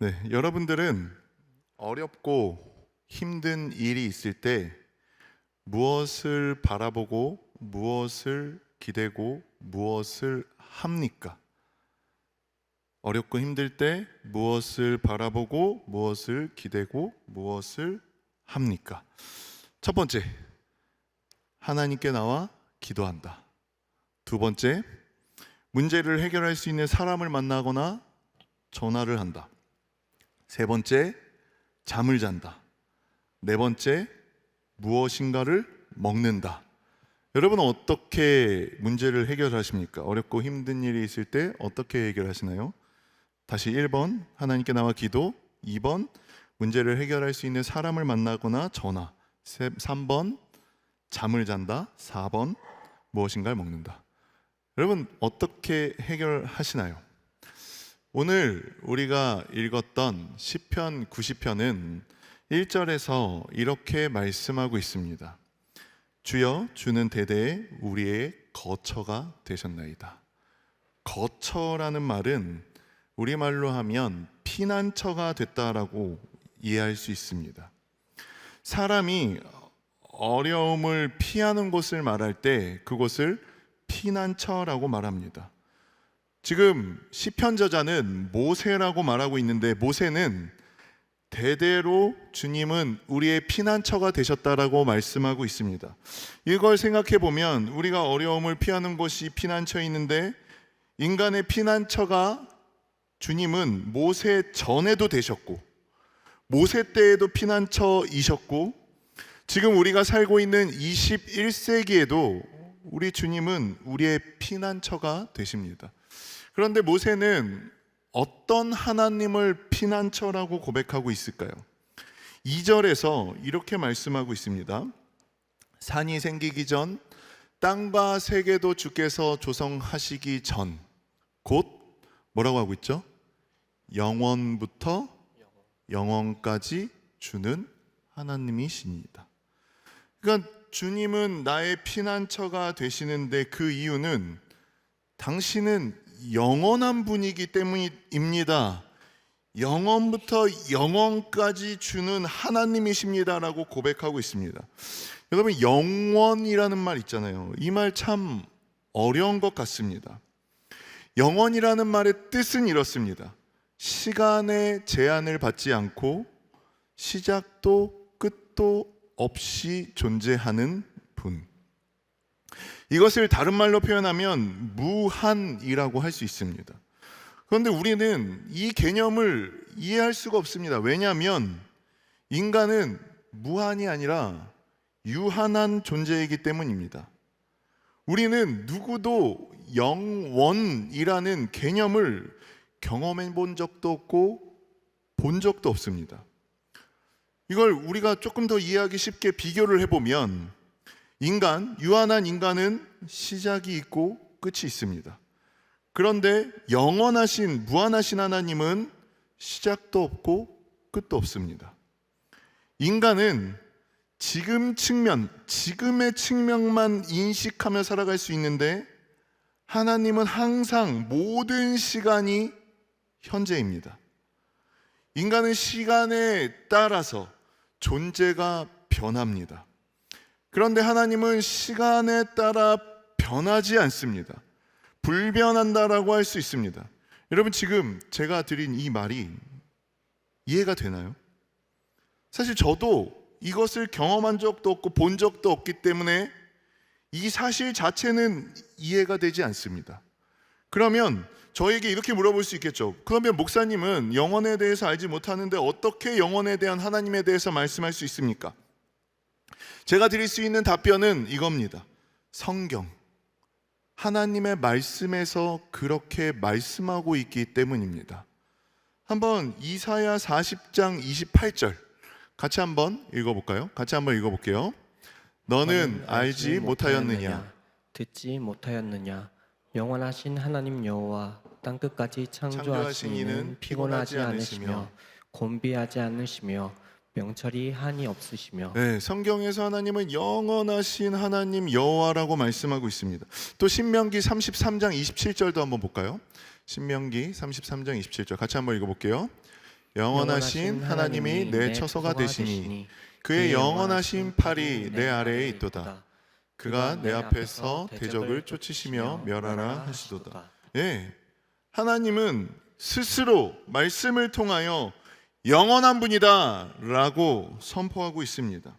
네, 여러분들은 어렵고 힘든 일이 있을 때 무엇을 바라보고 무엇을 기대고 무엇을 합니까? 어렵고 힘들 때 무엇을 바라보고 무엇을 기대고 무엇을 합니까? 첫 번째, 하나님께 나와 기도한다. 두 번째, 문제를 해결할 수 있는 사람을 만나거나 전화를 한다. 세 번째, 잠을 잔다. 네 번째, 무엇인가를 먹는다. 여러분은 어떻게 문제를 해결하십니까? 어렵고 힘든 일이 있을 때 어떻게 해결하시나요? 다시 1번, 하나님께 나와 기도. 2번, 문제를 해결할 수 있는 사람을 만나거나 전화. 3번, 잠을 잔다. 4번, 무엇인가를 먹는다. 여러분 어떻게 해결하시나요? 오늘 우리가 읽었던 시편 90편은 1절에서 이렇게 말씀하고 있습니다. 주여, 주는 대대에 우리의 거처가 되셨나이다. 거처라는 말은 우리말로 하면 피난처가 됐다라고 이해할 수 있습니다. 사람이 어려움을 피하는 곳을 말할 때 그곳을 피난처라고 말합니다. 지금 시편 저자는 모세라고 말하고 있는데, 모세는 대대로 주님은 우리의 피난처가 되셨다라고 말씀하고 있습니다. 이걸 생각해 보면 우리가 어려움을 피하는 곳이 피난처에 있는데, 인간의 피난처가 주님은 모세 전에도 되셨고 모세 때에도 피난처이셨고, 지금 우리가 살고 있는 21세기에도 우리 주님은 우리의 피난처가 되십니다. 그런데 모세는 어떤 하나님을 피난처라고 고백하고 있을까요? 2절에서 이렇게 말씀하고 있습니다. 산이 생기기 전, 땅과 세계도 주께서 조성하시기 전, 곧 뭐라고 하고 있죠? 영원부터 영원까지 주는 하나님이시니이다. 그러니까 주님은 나의 피난처가 되시는데 그 이유는 당신은 영원한 분이기 때문입니다. 영원부터 영원까지 주는 하나님이십니다라고 고백하고 있습니다. 여러분, 영원이라는 말 있잖아요. 이 말 참 어려운 것 같습니다. 영원이라는 말의 뜻은 이렇습니다. 시간의 제한을 받지 않고 시작도 끝도 없이 존재하는 분. 이것을 다른 말로 표현하면 무한이라고 할 수 있습니다. 그런데 우리는 이 개념을 이해할 수가 없습니다. 왜냐하면 인간은 무한이 아니라 유한한 존재이기 때문입니다. 우리는 누구도 영원이라는 개념을 경험해 본 적도 없고 본 적도 없습니다. 이걸 우리가 조금 더 이해하기 쉽게 비교를 해보면, 유한한 인간은 시작이 있고 끝이 있습니다. 그런데 영원하신, 무한하신 하나님은 시작도 없고 끝도 없습니다. 인간은 지금의 측면만 인식하며 살아갈 수 있는데, 하나님은 항상 모든 시간이 현재입니다. 인간은 시간에 따라서 존재가 변합니다. 그런데 하나님은 시간에 따라 변하지 않습니다. 불변한다라고 할 수 있습니다. 여러분, 지금 제가 드린 이 말이 이해가 되나요? 사실 저도 이것을 경험한 적도 없고 본 적도 없기 때문에 이 사실 자체는 이해가 되지 않습니다. 그러면 저에게 이렇게 물어볼 수 있겠죠. 그러면 목사님은 영혼에 대해서 알지 못하는데 어떻게 영혼에 대한 하나님에 대해서 말씀할 수 있습니까? 제가 드릴 수 있는 답변은 이겁니다. 성경, 하나님의 말씀에서 그렇게 말씀하고 있기 때문입니다. 한번 이사야 40장 28절 같이 한번 읽어볼까요? 같이 한번 읽어볼게요. 너는 알지 못하였느냐? 듣지 못하였느냐? 영원하신 하나님 여호와 땅끝까지 창조하신 이는 피곤하지 않으시며 곤비하지 않으시며 명철이 한이 없으시며. 네, 성경에서 하나님은 영원하신 하나님 여호와라고 말씀하고 있습니다. 또 신명기 33장 27절도 한번 볼까요? 신명기 33장 27절 같이 한번 읽어볼게요. 영원하신 하나님이 내 처소가 되시니 그의 영원하신 팔이 내 아래에 있도다. 그가 내 앞에서 대적을 쫓으시며 멸하라 하시도다. 예, 하나님은 스스로 말씀을 통하여 영원한 분이다 라고 선포하고 있습니다.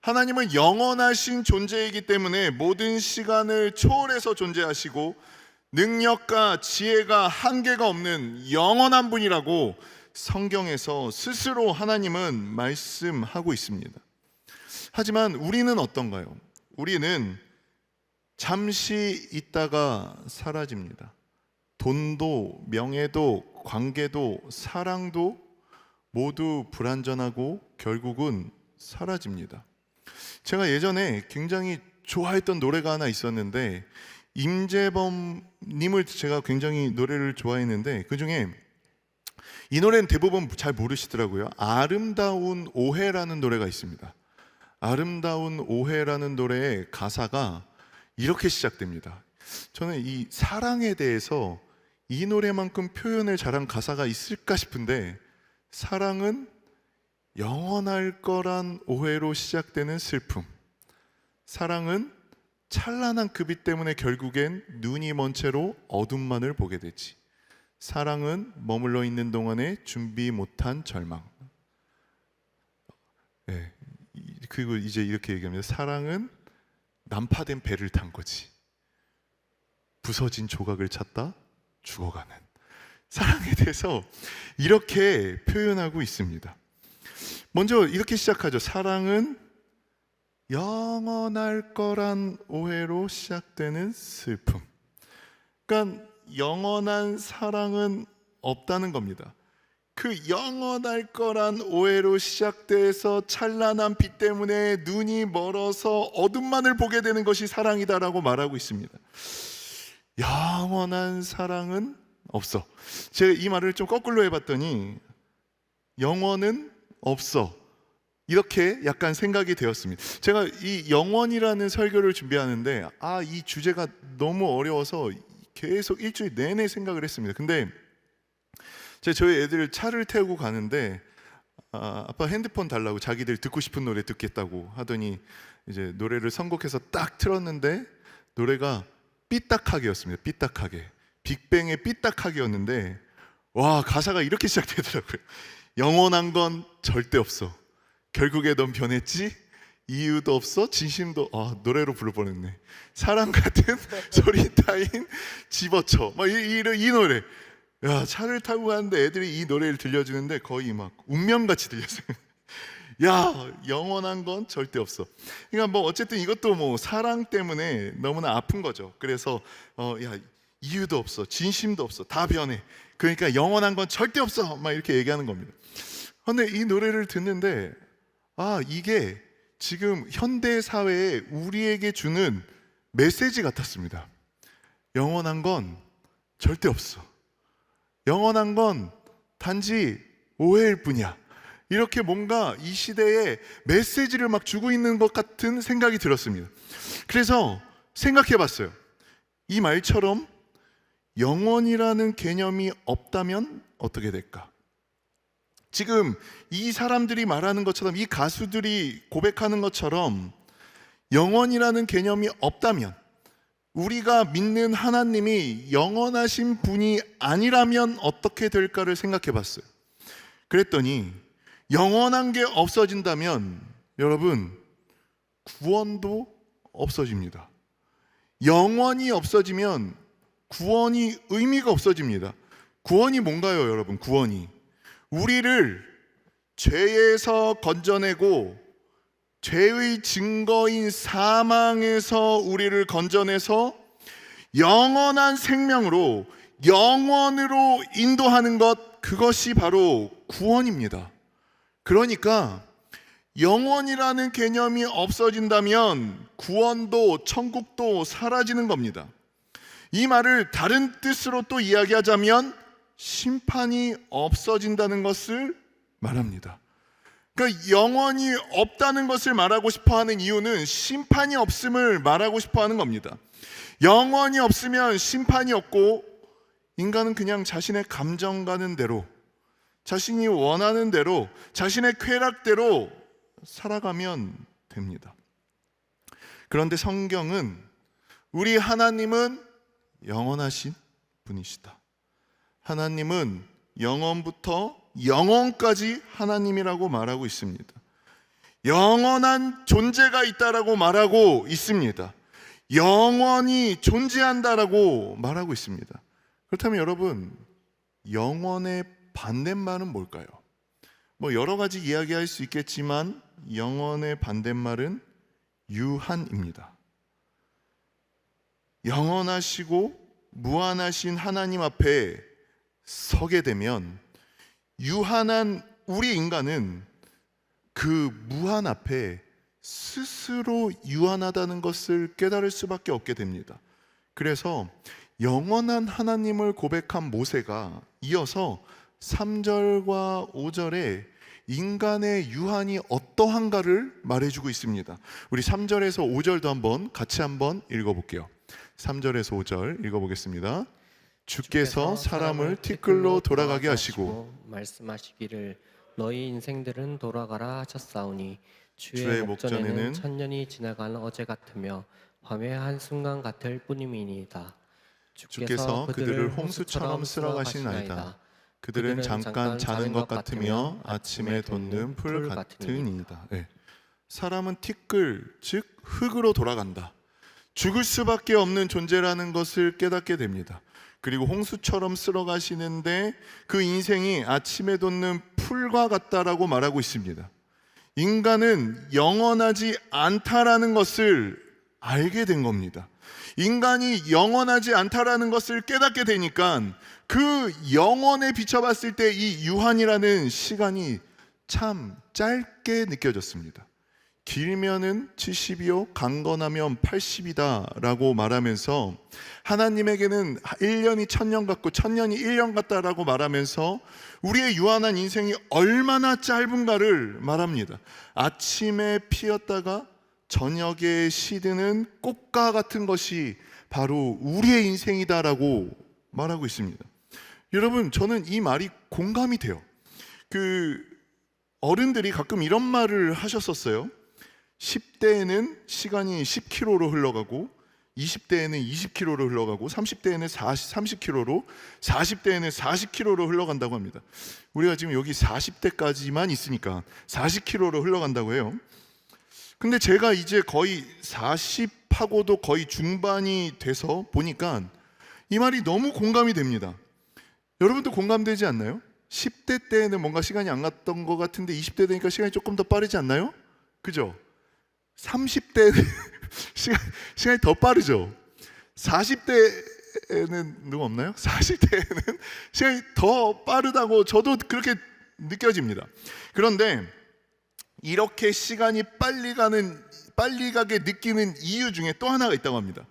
하나님은 영원하신 존재이기 때문에 모든 시간을 초월해서 존재하시고 능력과 지혜가 한계가 없는 영원한 분이라고 성경에서 스스로 하나님은 말씀하고 있습니다. 하지만 우리는 어떤가요? 우리는 잠시 있다가 사라집니다. 돈도 명예도 관계도 사랑도 모두 불완전하고 결국은 사라집니다. 제가 예전에 굉장히 좋아했던 노래가 하나 있었는데 임재범님을 제가 굉장히 노래를 좋아했는데 그중에 이 노래는 대부분 잘 모르시더라고요. 아름다운 오해라는 노래가 있습니다. 아름다운 오해라는 노래의 가사가 이렇게 시작됩니다. 저는 이 사랑에 대해서 이 노래만큼 표현을 잘한 가사가 있을까 싶은데 사랑은 영원할 거란 오해로 시작되는 슬픔, 사랑은 찬란한 그 빛 때문에 결국엔 눈이 먼 채로 어둠만을 보게 되지, 사랑은 머물러 있는 동안에 준비 못한 절망. 네, 그리고 이제 이렇게 얘기합니다. 사랑은 난파된 배를 탄 거지, 부서진 조각을 찾다 죽어가는. 사랑에 대해서 이렇게 표현하고 있습니다. 먼저 이렇게 시작하죠. 사랑은 영원할 거란 오해로 시작되는 슬픔. 그러니까 영원한 사랑은 없다는 겁니다. 그 영원할 거란 오해로 시작돼서 찬란한 빛 때문에 눈이 멀어서 어둠만을 보게 되는 것이 사랑이다라고 말하고 있습니다. 영원한 사랑은 없어. 제가 이 말을 좀 거꾸로 해봤더니 영원은 없어, 이렇게 약간 생각이 되었습니다. 제가 이 영원이라는 설교를 준비하는데 이 주제가 너무 어려워서 계속 일주일 내내 생각을 했습니다. 근데 제가 저희 애들 차를 태우고 가는데 아빠 핸드폰 달라고, 자기들 듣고 싶은 노래 듣겠다고 하더니 이제 노래를 선곡해서 딱 틀었는데 노래가 삐딱하게였습니다. 삐딱하게, 빅뱅의 삐딱하게였는데 와, 가사가 이렇게 시작되더라고요. 영원한 건 절대 없어, 결국에 넌 변했지, 이유도 없어, 진심도, 노래로 불러 뻔했네. 사랑 같은 소리 따윈 집어쳐, 막 이 노래. 야, 차를 타고 가는데 애들이 이 노래를 들려주는데 거의 막 운명같이 들렸어요. 야, 영원한 건 절대 없어. 그러니까 뭐 어쨌든 이것도 뭐 사랑 때문에 너무나 아픈 거죠. 그래서 야, 이유도 없어, 진심도 없어, 다 변해, 그러니까 영원한 건 절대 없어, 막 이렇게 얘기하는 겁니다. 근데 이 노래를 듣는데 이게 지금 현대 사회에 우리에게 주는 메시지 같았습니다. 영원한 건 절대 없어, 영원한 건 단지 오해일 뿐이야, 이렇게 뭔가 이 시대에 메시지를 막 주고 있는 것 같은 생각이 들었습니다. 그래서 생각해 봤어요. 이 말처럼 영원이라는 개념이 없다면 어떻게 될까? 지금 이 사람들이 말하는 것처럼, 이 가수들이 고백하는 것처럼 영원이라는 개념이 없다면, 우리가 믿는 하나님이 영원하신 분이 아니라면 어떻게 될까를 생각해 봤어요. 그랬더니 영원한 게 없어진다면 여러분, 구원도 없어집니다. 영원이 없어지면 구원이 의미가 없어집니다. 구원이 뭔가요, 여러분? 구원이 우리를 죄에서 건져내고 죄의 증거인 사망에서 우리를 건져내서 영원한 생명으로, 영원으로 인도하는 것, 그것이 바로 구원입니다. 그러니까 영원이라는 개념이 없어진다면 구원도 천국도 사라지는 겁니다. 이 말을 다른 뜻으로 또 이야기하자면 심판이 없어진다는 것을 말합니다. 그러니까 영원이 없다는 것을 말하고 싶어 하는 이유는 심판이 없음을 말하고 싶어 하는 겁니다. 영원이 없으면 심판이 없고 인간은 그냥 자신의 감정 가는 대로, 자신이 원하는 대로, 자신의 쾌락대로 살아가면 됩니다. 그런데 성경은 우리 하나님은 영원하신 분이시다. 하나님은 영원부터 영원까지 하나님이라고 말하고 있습니다. 영원한 존재가 있다라고 말하고 있습니다. 영원히 존재한다라고 말하고 있습니다. 그렇다면 여러분, 영원의 반대말은 뭘까요? 여러 가지 이야기할 수 있겠지만 영원의 반대말은 유한입니다. 영원하시고 무한하신 하나님 앞에 서게 되면 유한한 우리 인간은 그 무한 앞에 스스로 유한하다는 것을 깨달을 수밖에 없게 됩니다. 그래서 영원한 하나님을 고백한 모세가 이어서 3절과 5절에 인간의 유한이 어떠한가를 말해주고 있습니다. 우리 3절에서 5절도 같이 한번 읽어볼게요. 3절에서 5절 읽어보겠습니다. 주께서 사람을 티끌로 돌아가게 하시고 말씀하시기를 너희 인생들은 돌아가라 하셨사오니 주의 주의 목전에는 목전에는 천년이 지나간 어제 같으며 밤의 한순간 같을 뿐임이니이다. 주께서 그들을 홍수처럼 쓸어가시나이다. 그들은 잠깐 자는 것 같으며 아침에 돋는 풀 같으니이다. 네. 사람은 티끌, 즉 흙으로 돌아간다. 죽을 수밖에 없는 존재라는 것을 깨닫게 됩니다. 그리고 홍수처럼 쓸어가시는데 그 인생이 아침에 돋는 풀과 같다라고 말하고 있습니다. 인간은 영원하지 않다라는 것을 알게 된 겁니다. 인간이 영원하지 않다라는 것을 깨닫게 되니까 그 영원에 비춰봤을 때 이 유한이라는 시간이 참 짧게 느껴졌습니다. 길면은 70이요 강건하면 80이다 라고 말하면서 하나님에게는 1년이 1000년 같고 1000년이 1년 같다라고 말하면서 우리의 유한한 인생이 얼마나 짧은가를 말합니다. 아침에 피었다가 저녁에 시드는 꽃과 같은 것이 바로 우리의 인생이다라고 말하고 있습니다. 여러분, 저는 이 말이 공감이 돼요. 어른들이 가끔 이런 말을 하셨었어요. 10대에는 시간이 10km로 흘러가고 20대에는 20km로 흘러가고 30대에는 30km로 40대에는 40km로 흘러간다고 합니다. 우리가 지금 여기 40대까지만 있으니까 40km로 흘러간다고 해요. 근데 제가 이제 거의 40하고도 거의 중반이 돼서 보니까 이 말이 너무 공감이 됩니다. 여러분도 공감되지 않나요? 10대 때에는 뭔가 시간이 안 갔던 것 같은데 20대 되니까 시간이 조금 더 빠르지 않나요? 그죠? 30대는 시간이 더 빠르죠? 40대에는 누구 없나요? 40대에는 시간이 더 빠르다고 저도 그렇게 느껴집니다. 그런데 이렇게 시간이 빨리 가게 느끼는 이유 중에 또 하나가 있다고 합니다.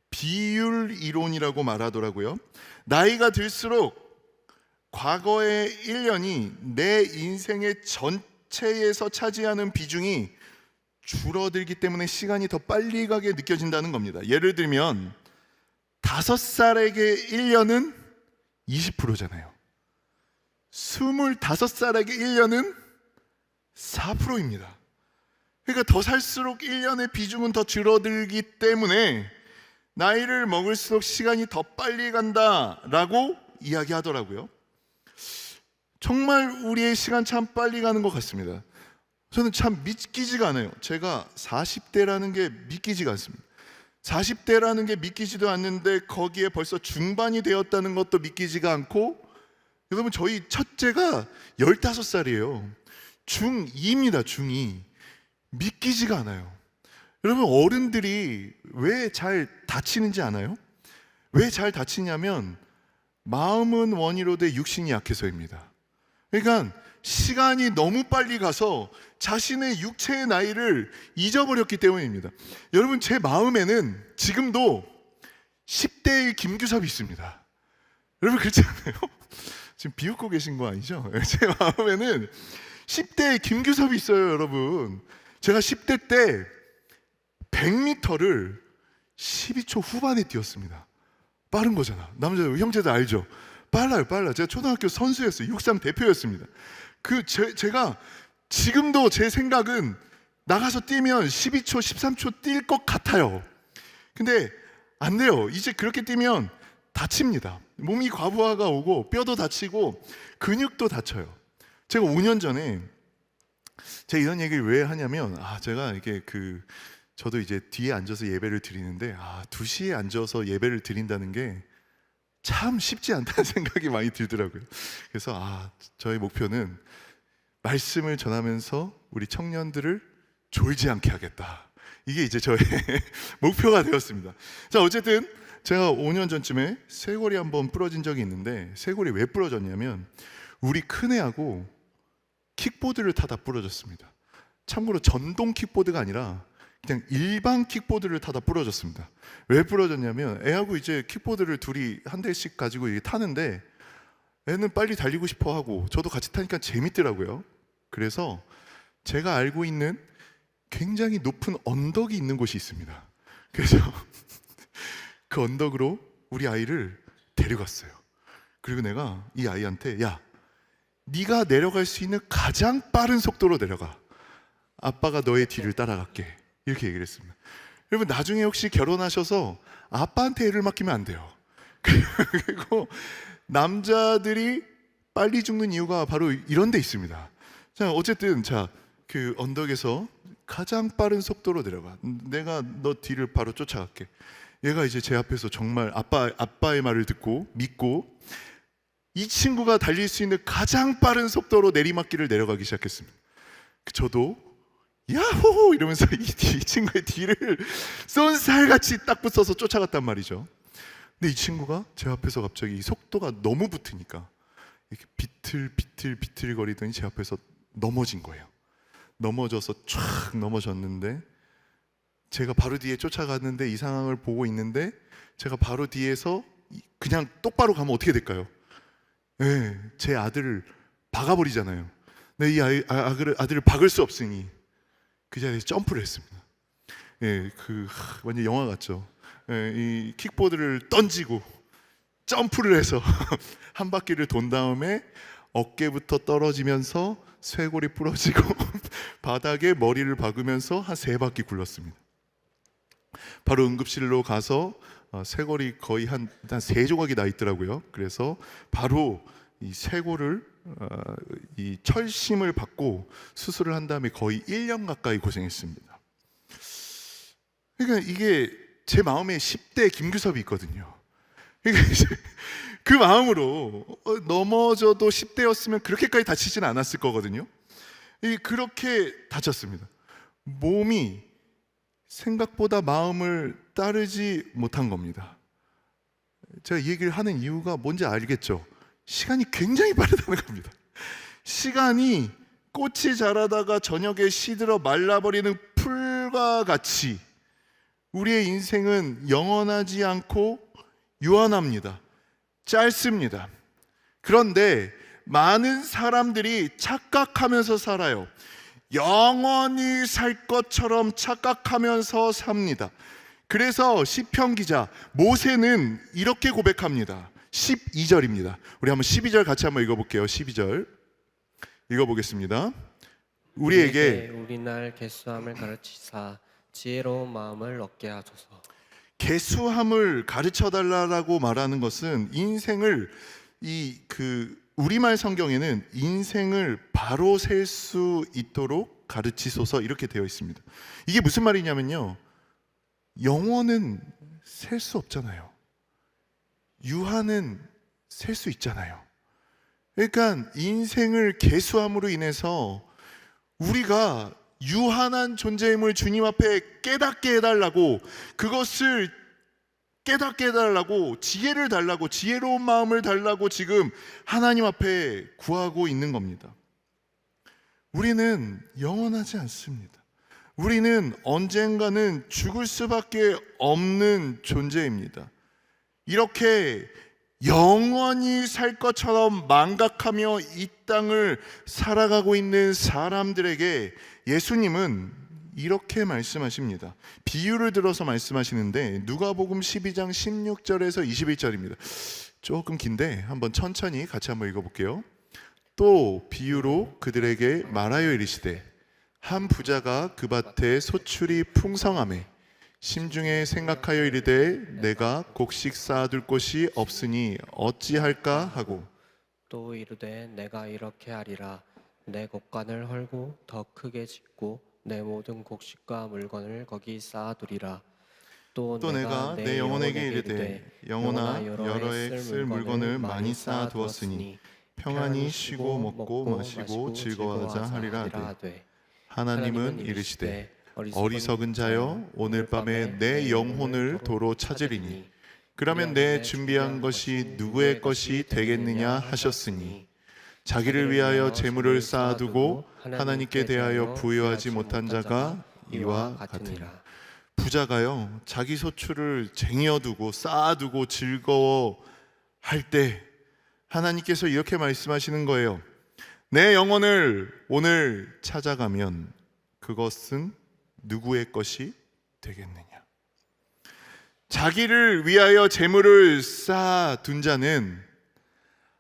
비율 이론이라고 말하더라고요. 나이가 들수록 과거의 1년이 내 인생의 전체에서 차지하는 비중이 줄어들기 때문에 시간이 더 빨리 가게 느껴진다는 겁니다. 예를 들면 5살에게 1년은 20%잖아요. 25살에게 1년은 4%입니다. 그러니까 더 살수록 1년의 비중은 더 줄어들기 때문에 나이를 먹을수록 시간이 더 빨리 간다라고 이야기하더라고요. 정말 우리의 시간 참 빨리 가는 것 같습니다. 저는 참 믿기지가 않아요. 제가 40대라는 게 믿기지가 않습니다. 40대라는 게 믿기지도 않는데 거기에 벌써 중반이 되었다는 것도 믿기지가 않고, 여러분 저희 첫째가 15살이에요. 중2입니다. 중2. 믿기지가 않아요. 여러분, 어른들이 왜 잘 다치는지 아나요? 왜 잘 다치냐면 마음은 원이로되 육신이 약해서입니다. 그러니까 시간이 너무 빨리 가서 자신의 육체의 나이를 잊어버렸기 때문입니다. 여러분, 제 마음에는 지금도 10대의 김규섭이 있습니다. 여러분, 그렇지 않아요? 지금 비웃고 계신 거 아니죠? 제 마음에는 10대의 김규섭이 있어요. 여러분, 제가 10대 때 100m를 12초 후반에 뛰었습니다. 빠른 거잖아. 남자 형제들 알죠? 빨라요. 제가 초등학교 선수였어요. 육상 대표였습니다. 제가 지금도 제 생각은 나가서 뛰면 12초, 13초 뛸 것 같아요. 근데 안 돼요. 이제 그렇게 뛰면 다칩니다. 몸이 과부하가 오고 뼈도 다치고 근육도 다쳐요. 제가 5년 전에 제가 이런 얘기를 왜 하냐면 제가 이게 저도 이제 뒤에 앉아서 예배를 드리는데 2시에 앉아서 예배를 드린다는 게 참 쉽지 않다는 생각이 많이 들더라고요. 그래서 저의 목표는 말씀을 전하면서 우리 청년들을 졸지 않게 하겠다. 이게 이제 저의 목표가 되었습니다. 자, 어쨌든 제가 5년 전쯤에 쇄골이 한번 부러진 적이 있는데, 쇄골이 왜 부러졌냐면 우리 큰애하고 킥보드를 타다 부러졌습니다. 참고로 전동 킥보드가 아니라 그냥 일반 킥보드를 타다 부러졌습니다. 왜 부러졌냐면 애하고 이제 킥보드를 둘이 한 대씩 가지고 타는데 애는 빨리 달리고 싶어 하고 저도 같이 타니까 재밌더라고요. 그래서 제가 알고 있는 굉장히 높은 언덕이 있는 곳이 있습니다. 그래서 그 언덕으로 우리 아이를 데려갔어요. 그리고 내가 이 아이한테 네가 내려갈 수 있는 가장 빠른 속도로 내려가. 아빠가 너의 뒤를 따라갈게. 이렇게 얘기를 했습니다. 여러분, 나중에 혹시 결혼하셔서 아빠한테 애를 맡기면 안 돼요. 그리고 남자들이 빨리 죽는 이유가 바로 이런 데 있습니다. 자, 어쨌든 그 언덕에서 가장 빠른 속도로 내려가. 내가 너 뒤를 바로 쫓아갈게. 얘가 이제 제 앞에서 정말 아빠의 말을 듣고 믿고 이 친구가 달릴 수 있는 가장 빠른 속도로 내리막길을 내려가기 시작했습니다. 저도 야호 이러면서 이 친구의 뒤를 쏜살같이 딱 붙어서 쫓아갔단 말이죠. 근데 이 친구가 제 앞에서 갑자기 속도가 너무 붙으니까 이렇게 비틀비틀 거리더니 제 앞에서 넘어진 거예요. 넘어져서 촥 넘어졌는데 제가 바로 뒤에 쫓아갔는데 이 상황을 보고 있는데 제가 바로 뒤에서 그냥 똑바로 가면 어떻게 될까요? 네, 제 아들을 박아버리잖아요. 근데 이 아들을 박을 수 없으니 그 자리에서 점프를 했습니다. 예, 완전 영화 같죠. 예, 이 킥보드를 던지고 점프를 해서 한 바퀴를 돈 다음에 어깨부터 떨어지면서 쇄골이 부러지고 바닥에 머리를 박으면서 한 3바퀴 굴렀습니다. 바로 응급실로 가서 쇄골이 거의 한 3조각이 나 있더라고요. 그래서 바로 이 쇄골을 이 철심을 받고 수술을 한 다음에 거의 1년 가까이 고생했습니다. 그러니까 이게 제 마음에 10대 김규섭이 있거든요. 그러니까 이제 그 마음으로 넘어져도 10대였으면 그렇게까지 다치지는 않았을 거거든요. 그렇게 다쳤습니다. 몸이 생각보다 마음을 따르지 못한 겁니다. 제가 이 얘기를 하는 이유가 뭔지 알겠죠? 시간이 굉장히 빠르다는 겁니다. 시간이 꽃이 자라다가 저녁에 시들어 말라버리는 풀과 같이 우리의 인생은 영원하지 않고 유한합니다. 짧습니다. 그런데 많은 사람들이 착각하면서 살아요. 영원히 살 것처럼 착각하면서 삽니다. 그래서 시편 기자 모세는 이렇게 고백합니다. 12절입니다. 우리 한번 12절 같이 한번 읽어볼게요. 12절 읽어보겠습니다. 우리에게 우리날 계수함을 가르치사 지혜로운 마음을 얻게 하소서. 계수함을 가르쳐달라고 말하는 것은 인생을 우리말 성경에는 인생을 바로 셀 수 있도록 가르치소서 이렇게 되어 있습니다. 이게 무슨 말이냐면요, 영원은 셀 수 없잖아요. 유한은 셀 수 있잖아요. 그러니까 인생을 계수함으로 인해서 우리가 유한한 존재임을 주님 앞에 깨닫게 해달라고, 그것을 깨닫게 해달라고, 지혜를 달라고, 지혜로운 마음을 달라고 지금 하나님 앞에 구하고 있는 겁니다. 우리는 영원하지 않습니다. 우리는 언젠가는 죽을 수밖에 없는 존재입니다. 이렇게 영원히 살 것처럼 망각하며 이 땅을 살아가고 있는 사람들에게 예수님은 이렇게 말씀하십니다. 비유를 들어서 말씀하시는데 누가복음 12장 16절에서 21절입니다. 조금 긴데 한번 천천히 같이 한번 읽어볼게요. 또 비유로 그들에게 말하여 이르시되 한 부자가 그 밭에 소출이 풍성하매 심중에 생각하여 이르되 내가 곡식 쌓아둘 곳이 없으니 어찌할까 하고 또 이르되 내가 이렇게 하리라. 내 곡간을 헐고 더 크게 짓고 내 모든 곡식과 물건을 거기 쌓아두리라. 또 내가 내 영혼에게 이르되 영혼아 여러 해 쓸 물건을 많이 쌓아두었으니 평안히 쉬고 먹고 마시고 즐거워하자 하리라 하되 하나님은 이르시되 어리석은 자여 오늘 밤에 내 영혼을 도로 찾으리니 그러면 내 준비한 것이 누구의 것이 되겠느냐 하셨으니 자기를 위하여 재물을 쌓아두고 하나님께 대하여 부여하지 못한 자가 이와 같으니라. 부자가요 자기 소출을 쟁여두고 쌓아두고 즐거워할 때 하나님께서 이렇게 말씀하시는 거예요. 내 영혼을 오늘 찾아가면 그것은 누구의 것이 되겠느냐. 자기를 위하여 재물을 쌓아둔 자는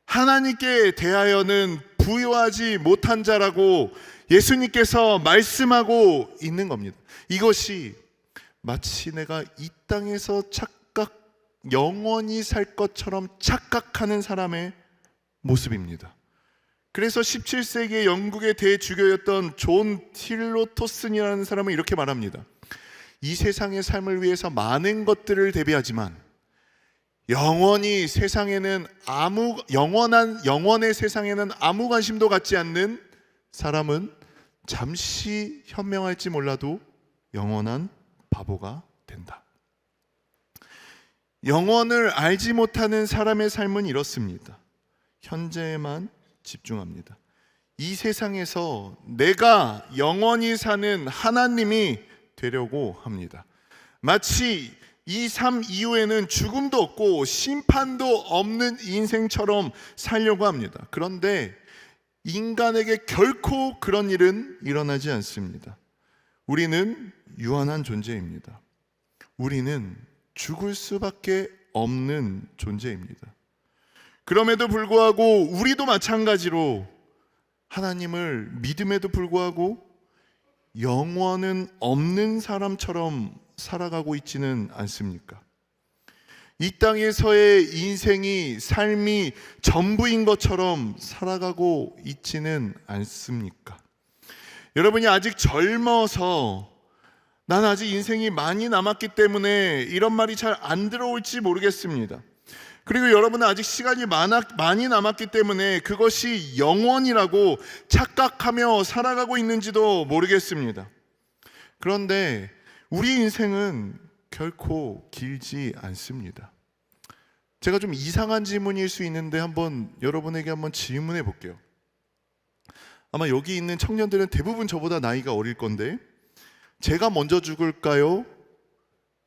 하나님께 대하여는 부여하지 못한 자라고 예수님께서 말씀하고 있는 겁니다. 이것이 마치 내가 이 땅에서 영원히 살 것처럼 착각하는 사람의 모습입니다. 그래서 17세기의 영국의 대주교였던 존 틸로토슨이라는 사람은 이렇게 말합니다. 이 세상의 삶을 위해서 많은 것들을 대비하지만 영원히 세상에는 영원의 세상에는 아무 관심도 갖지 않는 사람은 잠시 현명할지 몰라도 영원한 바보가 된다. 영원을 알지 못하는 사람의 삶은 이렇습니다. 현재에만 집중합니다. 이 세상에서 내가 영원히 사는 하나님이 되려고 합니다. 마치 이 삶 이후에는 죽음도 없고 심판도 없는 인생처럼 살려고 합니다. 그런데 인간에게 결코 그런 일은 일어나지 않습니다. 우리는 유한한 존재입니다. 우리는 죽을 수밖에 없는 존재입니다. 그럼에도 불구하고 우리도 마찬가지로 하나님을 믿음에도 불구하고 영원은 없는 사람처럼 살아가고 있지는 않습니까? 이 땅에서의 인생이 삶이 전부인 것처럼 살아가고 있지는 않습니까? 여러분이 아직 젊어서 난 아직 인생이 많이 남았기 때문에 이런 말이 잘 안 들어올지 모르겠습니다. 그리고 여러분은 아직 시간이 많이 남았기 때문에 그것이 영원이라고 착각하며 살아가고 있는지도 모르겠습니다. 그런데 우리 인생은 결코 길지 않습니다. 제가 좀 이상한 질문일 수 있는데 여러분에게 한번 질문해 볼게요. 아마 여기 있는 청년들은 대부분 저보다 나이가 어릴 건데 제가 먼저 죽을까요?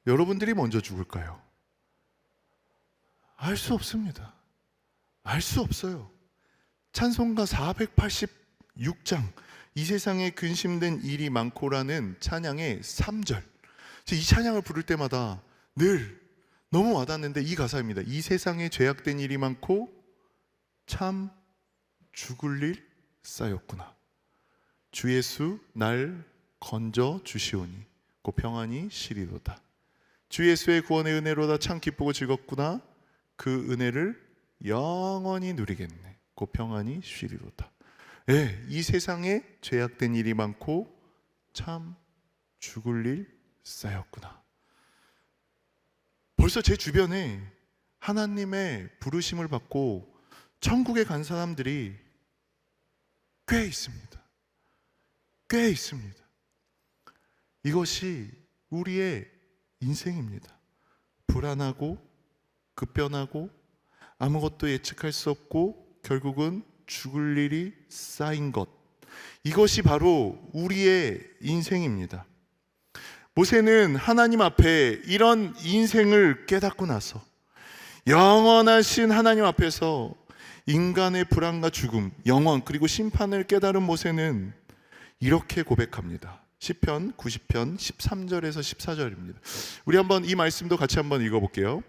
여러분들이 먼저 죽을까요? 알 수 없습니다. 알 수 없어요. 찬송가 486장 이 세상에 근심된 일이 많고라는 찬양의 3절, 이 찬양을 부를 때마다 늘 너무 와닿는데 이 가사입니다. 이 세상에 죄악된 일이 많고 참 죽을 일 쌓였구나. 주 예수 날 건져 주시오니 곧 평안히 쉬리로다. 주 예수의 구원의 은혜로다 참 기쁘고 즐겁구나. 그 은혜를 영원히 누리겠네. 곧 평안히 쉬리로다. 예, 이 세상에 죄악된 일이 많고 참 죽을 일 쌓였구나. 벌써 제 주변에 하나님의 부르심을 받고 천국에 간 사람들이 꽤 있습니다. 꽤 있습니다. 이것이 우리의 인생입니다. 불안하고 급변하고 아무것도 예측할 수 없고 결국은 죽을 일이 쌓인 것, 이것이 바로 우리의 인생입니다. 모세는 하나님 앞에 이런 인생을 깨닫고 나서 영원하신 하나님 앞에서 인간의 불안과 죽음, 영원 그리고 심판을 깨달은 모세는 이렇게 고백합니다. 시편 90편 13절에서 14절입니다. 우리 한번 이 말씀도 같이 한번 읽어볼게요.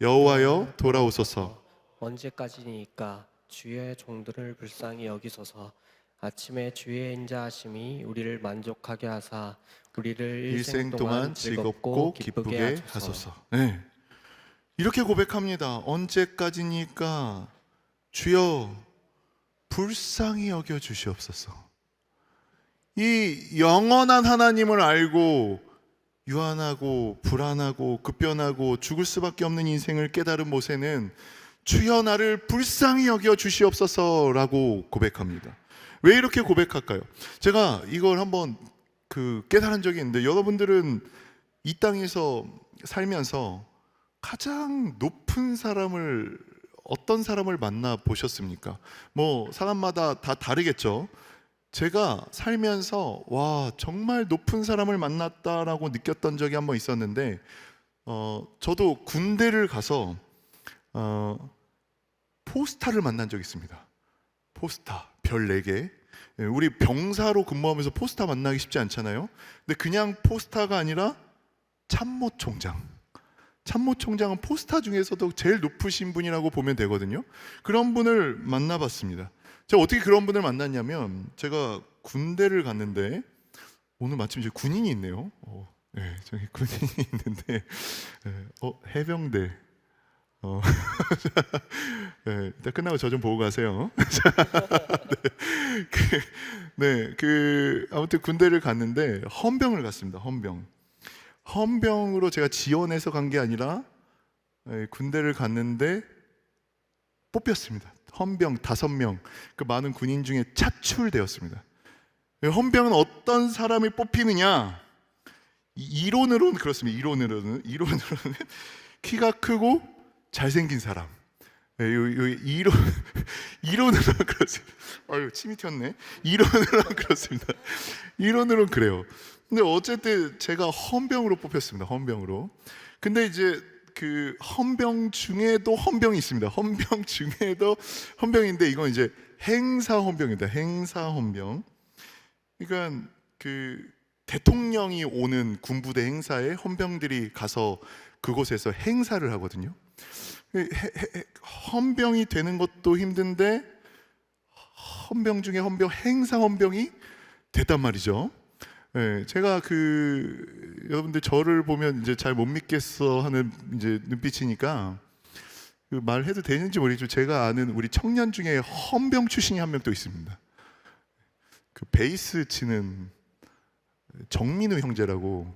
여호와여 돌아오소서, 언제까지니까 주의 종들을 불쌍히 여기소서. 아침에 주의 인자하심이 우리를 만족하게 하사 우리를 일생 동안 즐겁고 기쁘게 하소서. 네. 이렇게 고백합니다. 언제까지니까 주여 불쌍히 여겨 주시옵소서. 이 영원한 하나님을 알고 유한하고 불안하고 급변하고 죽을 수밖에 없는 인생을 깨달은 모세는 주여 나를 불쌍히 여겨 주시옵소서라고 고백합니다. 왜 이렇게 고백할까요? 제가 이걸 한번 깨달은 적이 있는데, 여러분들은 이 땅에서 살면서 가장 높은 사람을, 어떤 사람을 만나 보셨습니까? 뭐 사람마다 다 다르겠죠. 제가 살면서 와 정말 높은 사람을 만났다라고 느꼈던 적이 한번 있었는데, 저도 군대를 가서 포스타를 만난 적이 있습니다. 포스타 별 4개. 우리 병사로 근무하면서 포스타 만나기 쉽지 않잖아요. 근데 그냥 포스타가 아니라 참모총장은 포스타 중에서도 제일 높으신 분이라고 보면 되거든요. 그런 분을 만나봤습니다. 제가 어떻게 그런 분을 만났냐면, 제가 군대를 갔는데, 오늘 마침 이제 군인이 있네요. 네, 저기 군인이 있는데, 해병대. 네, 일단 끝나고 저 좀 보고 가세요. 아무튼 군대를 갔는데 헌병을 갔습니다. 헌병으로 제가 지원해서 간 게 아니라 군대를 갔는데 뽑혔습니다. 헌병 5명, 그 많은 군인 중에 차출되었습니다. 헌병은 어떤 사람이 뽑히느냐? 이론으로는 그렇습니다. 이론으로는 키가 크고 잘생긴 사람. 이론으로는 그렇습니다. 아유, 침이 튀었네. 이론으로는 그렇습니다. 이론으로는 그래요. 근데 어쨌든 제가 헌병으로 뽑혔습니다. 헌병으로. 근데 이제 그 헌병 중에도 헌병이 있습니다. 헌병 중에도 헌병인데, 이건 이제 행사 헌병입니다. 행사 헌병. 그러니까 그 대통령이 오는 군부대 행사에 헌병들이 가서 그곳에서 행사를 하거든요. 헌병이 되는 것도 힘든데 헌병 중에 헌병, 행사 헌병이 됐단 말이죠. 네, 제가 여러분들 저를 보면 이제 잘 못 믿겠어 하는 이제 눈빛이니까 말해도 되는지 모르겠지만, 제가 아는 우리 청년 중에 헌병 출신이 한 명 또 있습니다. 그 베이스 치는 정민우 형제라고.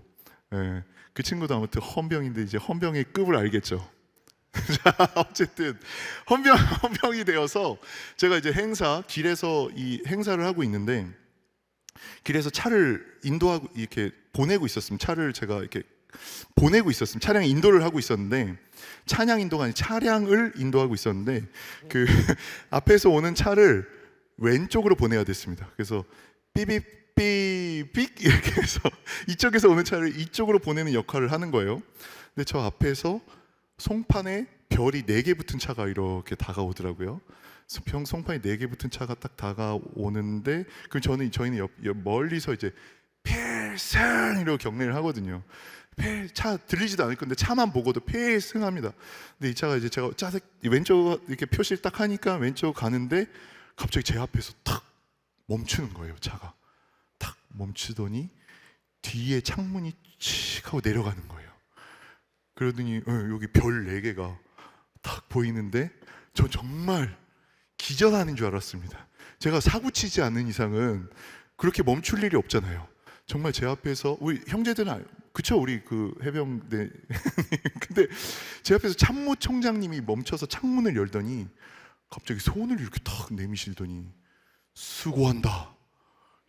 네, 그 친구도 아무튼 헌병인데 이제 헌병의 급을 알겠죠. 자, 어쨌든 헌병이 되어서 제가 이제 길에서 이 행사를 하고 있는데, 길에서 차를 인도하고 이렇게 보내고 있었습니다. 차를 제가 이렇게 보내고 있었습니다. 차량 인도를 하고 있었는데, 찬양 인도가 아니라 차량을 인도하고 있었는데, 그 앞에서 오는 차를 왼쪽으로 보내야 됐습니다. 그래서 삐빅 이렇게 해서 이쪽에서 오는 차를 이쪽으로 보내는 역할을 하는 거예요. 근데 저 앞에서 송판에 별이 4개 붙은 차가 이렇게 다가오더라고요. 송판이 4개 붙은 차가 딱 다가오는데, 그럼 저희는 멀리서 이제 필승 이러고 경례를 하거든요. 차 들리지도 않을 건데 차만 보고도 필승합니다. 근데 이 차가 이제 제가 왼쪽 이렇게 표시를 딱 하니까 왼쪽 가는데, 갑자기 제 앞에서 탁 멈추는 거예요. 차가 탁 멈추더니 뒤에 창문이 칙 하고 내려가는 거예요. 그러더니 여기 별 4개가 딱 보이는데, 저 정말 기절하는 줄 알았습니다. 제가 사고 치지 않는 이상은 그렇게 멈출 일이 없잖아요. 정말 제 앞에서 우리 형제들은 그쵸, 우리 그 해병대 근데 제 앞에서 참모총장님이 멈춰서 창문을 열더니 갑자기 손을 이렇게 탁 내미시더니 수고한다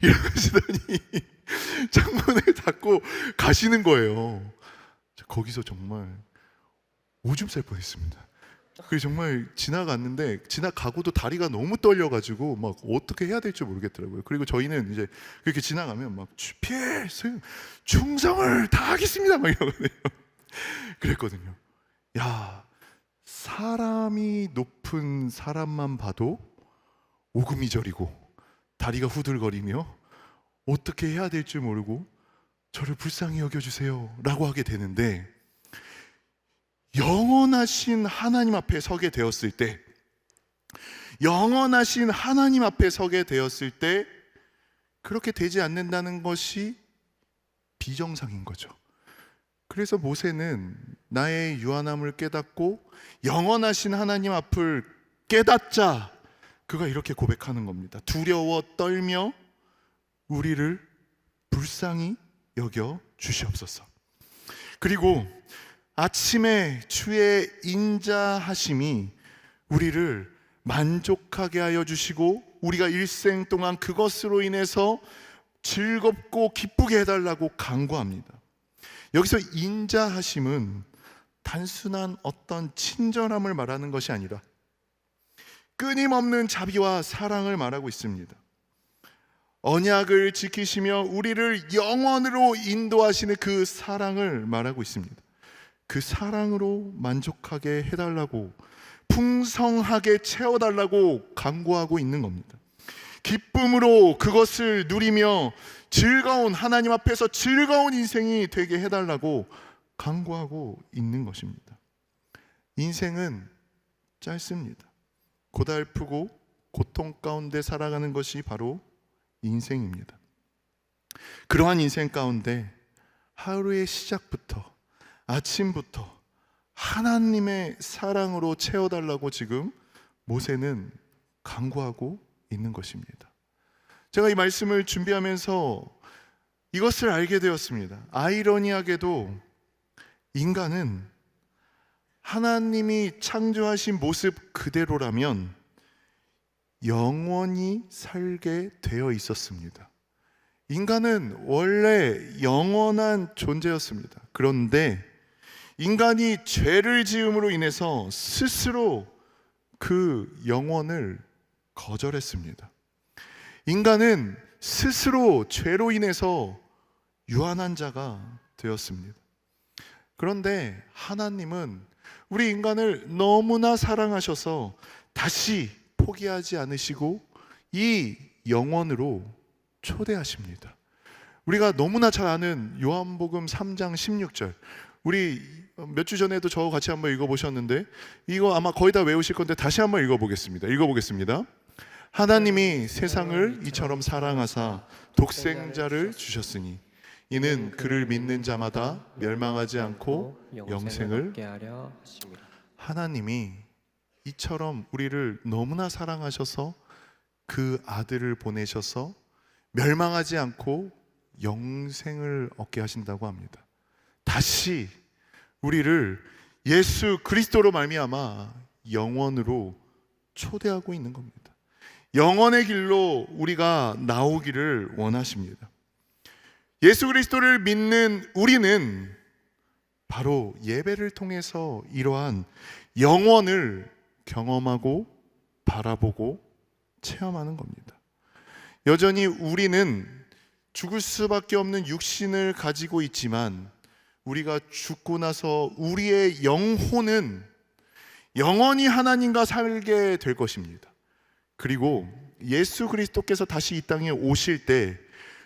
이러시더니 창문을 닫고 가시는 거예요. 거기서 정말 오줌 쌀 뻔했습니다. 그게 정말 지나가고도 다리가 너무 떨려가지고 막 어떻게 해야 될지 모르겠더라고요. 그리고 저희는 이제 그렇게 지나가면 막 필승 충성을 다하겠습니다 막 이러거든요. 그랬거든요. 야, 사람이 높은 사람만 봐도 오금이 저리고 다리가 후들거리며 어떻게 해야 될지 모르고 저를 불쌍히 여겨주세요 라고 하게 되는데, 영원하신 하나님 앞에 서게 되었을 때 영원하신 하나님 앞에 서게 되었을 때 그렇게 되지 않는다는 것이 비정상인 거죠. 그래서 모세는 나의 유한함을 깨닫고 영원하신 하나님 앞을 깨닫자, 그가 이렇게 고백하는 겁니다. 두려워 떨며 우리를 불쌍히 여겨 주시옵소서. 그리고 아침에 주의 인자하심이 우리를 만족하게 하여 주시고 우리가 일생 동안 그것으로 인해서 즐겁고 기쁘게 해달라고 간구합니다. 여기서 인자하심은 단순한 어떤 친절함을 말하는 것이 아니라 끊임없는 자비와 사랑을 말하고 있습니다. 언약을 지키시며 우리를 영원으로 인도하시는 그 사랑을 말하고 있습니다. 그 사랑으로 만족하게 해달라고, 풍성하게 채워달라고 간구하고 있는 겁니다. 기쁨으로 그것을 누리며 즐거운, 하나님 앞에서 즐거운 인생이 되게 해달라고 간구하고 있는 것입니다. 인생은 짧습니다. 고달프고 고통 가운데 살아가는 것이 바로 인생입니다. 그러한 인생 가운데 하루의 시작부터, 아침부터 하나님의 사랑으로 채워달라고 지금 모세는 간구하고 있는 것입니다. 제가 이 말씀을 준비하면서 이것을 알게 되었습니다. 아이러니하게도 인간은 하나님이 창조하신 모습 그대로라면 영원히 살게 되어 있었습니다. 인간은 원래 영원한 존재였습니다. 그런데 인간이 죄를 지음으로 인해서 스스로 그 영원을 거절했습니다. 인간은 스스로 죄로 인해서 유한한 자가 되었습니다. 그런데 하나님은 우리 인간을 너무나 사랑하셔서 다시 포기하지 않으시고 이 영원으로 초대하십니다. 우리가 너무나 잘 아는 요한복음 3장 16절, 우리 몇 주 전에도 저와 같이 한번 읽어보셨는데 이거 아마 거의 다 외우실 건데 다시 한번 읽어보겠습니다. 하나님이 세상을 이처럼 사랑하사 독생자를 주셨으니 이는 그를 믿는 자마다 멸망하지 않고 영생을 얻게 하려 하심이라. 하나님이 이처럼 우리를 너무나 사랑하셔서 그 아들을 보내셔서 멸망하지 않고 영생을 얻게 하신다고 합니다. 다시 우리를 예수 그리스도로 말미암아 영원으로 초대하고 있는 겁니다. 영원의 길로 우리가 나오기를 원하십니다. 예수 그리스도를 믿는 우리는 바로 예배를 통해서 이러한 영원을 경험하고 바라보고 체험하는 겁니다. 여전히 우리는 죽을 수밖에 없는 육신을 가지고 있지만 우리가 죽고 나서 우리의 영혼은 영원히 하나님과 살게 될 것입니다. 그리고 예수 그리스도께서 다시 이 땅에 오실 때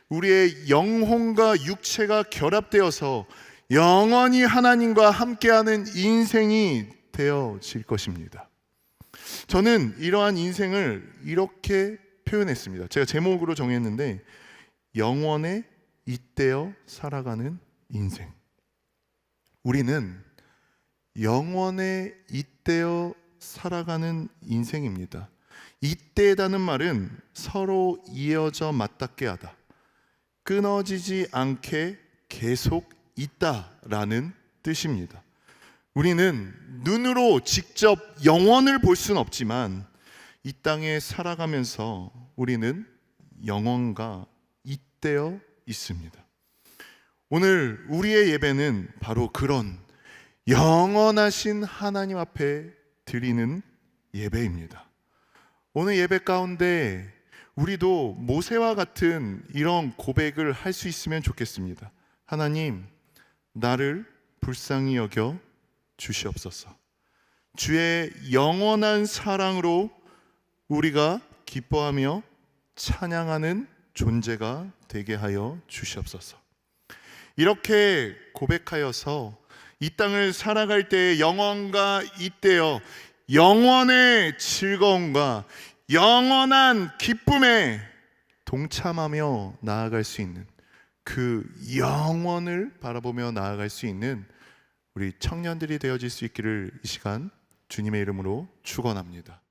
우리의 영혼과 육체가 결합되어서 영원히 하나님과 함께하는 인생이 되어질 것입니다. 저는 이러한 인생을 이렇게 표현했습니다. 제가 제목으로 정했는데 영원에 잇대어 살아가는 인생. 우리는 영원에 잇대어 살아가는 인생입니다. 잇대다는 말은 서로 이어져 맞닿게 하다, 끊어지지 않게 계속 있다라는 뜻입니다. 우리는 눈으로 직접 영원을 볼 수는 없지만 이 땅에 살아가면서 우리는 영원과 잇대어 있습니다. 오늘 우리의 예배는 바로 그런 영원하신 하나님 앞에 드리는 예배입니다. 오늘 예배 가운데 우리도 모세와 같은 이런 고백을 할 수 있으면 좋겠습니다. 하나님, 나를 불쌍히 여겨 주시옵소서. 주의 영원한 사랑으로 우리가 기뻐하며 찬양하는 존재가 되게 하여 주시옵소서. 이렇게 고백하여서 이 땅을 살아갈 때 영원과 잇대어 영원의 즐거움과 영원한 기쁨에 동참하며 나아갈 수 있는, 그 영원을 바라보며 나아갈 수 있는 우리 청년들이 되어질 수 있기를 이 시간 주님의 이름으로 축원합니다.